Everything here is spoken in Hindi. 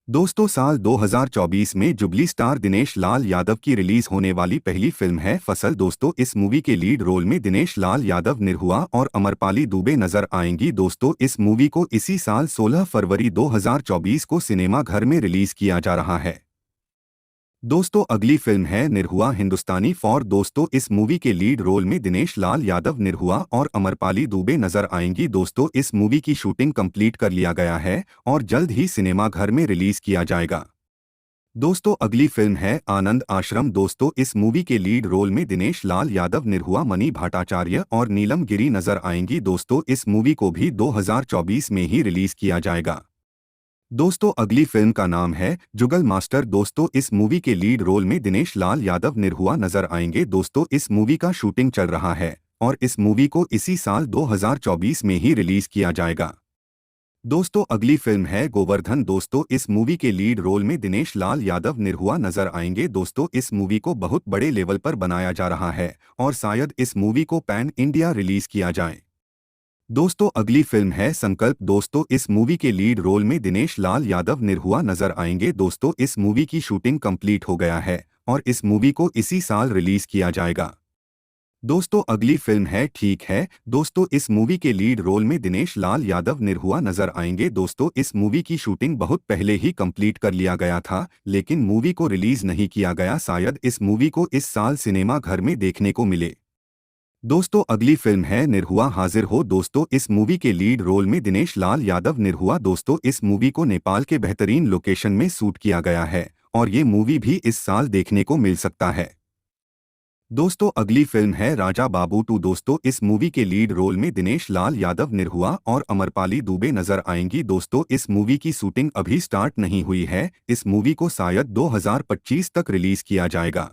दोस्तों साल 2024 में जुबली स्टार दिनेश लाल यादव की रिलीज होने वाली पहली फिल्म है फसल। दोस्तों इस मूवी के लीड रोल में दिनेश लाल यादव, निरहुआ और अमरपाली दुबे नजर आएंगी। दोस्तों इस मूवी को इसी साल 16 फरवरी 2024 को सिनेमा घर में रिलीज किया जा रहा है। दोस्तों अगली फिल्म है निरहुआ हिंदुस्तानी फॉर। दोस्तों इस मूवी के लीड रोल में दिनेश लाल यादव, निरहुआ और अमरपाली दुबे नजर आएंगी। दोस्तों इस मूवी की शूटिंग कंप्लीट कर लिया गया है और जल्द ही सिनेमा घर में रिलीज किया जाएगा। दोस्तों अगली फिल्म है आनंद आश्रम। दोस्तों इस मूवी के लीड रोल में दिनेश लाल यादव, निरहुआ, मनी भट्टाचार्य और नीलम गिरी नजर आएंगी। दोस्तों इस मूवी को भी 2024 में ही रिलीज किया जाएगा। दोस्तों अगली फिल्म का नाम है जुगल मास्टर। दोस्तों इस मूवी के लीड रोल में दिनेश लाल यादव, निरहुआ नजर आएंगे। दोस्तों इस मूवी का शूटिंग चल रहा है और इस मूवी को इसी साल 2024 में ही रिलीज किया जाएगा। दोस्तों अगली फिल्म है गोवर्धन। दोस्तों इस मूवी के लीड रोल में दिनेश लाल यादव, निरहुआ नजर आएंगे। दोस्तों इस मूवी को बहुत बड़े लेवल पर बनाया जा रहा है और शायद इस मूवी को पैन इंडिया रिलीज किया जाए। दोस्तों अगली फिल्म है संकल्प। दोस्तों इस मूवी के लीड रोल में दिनेश लाल यादव, निरहुआ नजर आएंगे। दोस्तों इस मूवी की शूटिंग कंप्लीट हो गया है और इस मूवी को इसी साल रिलीज किया जाएगा। दोस्तों अगली फिल्म है ठीक है। दोस्तों इस मूवी के लीड रोल में दिनेश लाल यादव, निरहुआ नजर आएंगे। दोस्तों इस मूवी की शूटिंग बहुत पहले ही कंप्लीट कर लिया गया था, लेकिन मूवी को रिलीज नहीं किया गया। शायद इस मूवी को इस साल सिनेमा घर में देखने को मिले। दोस्तों अगली फिल्म है निरहुआ हाजिर हो। दोस्तों इस मूवी के लीड रोल में दिनेश लाल यादव, निरहुआ। दोस्तों इस मूवी को नेपाल के बेहतरीन लोकेशन में शूट किया गया है और ये मूवी भी इस साल देखने को मिल सकता है। दोस्तों अगली फिल्म है राजा बाबू 2। दोस्तों इस मूवी के लीड रोल में दिनेश लाल यादव, निरहुआ और अमरपाली दुबे नजर आएंगी। दोस्तों इस मूवी की शूटिंग अभी स्टार्ट नहीं हुई है। इस मूवी को शायद 2025 तक रिलीज किया जाएगा।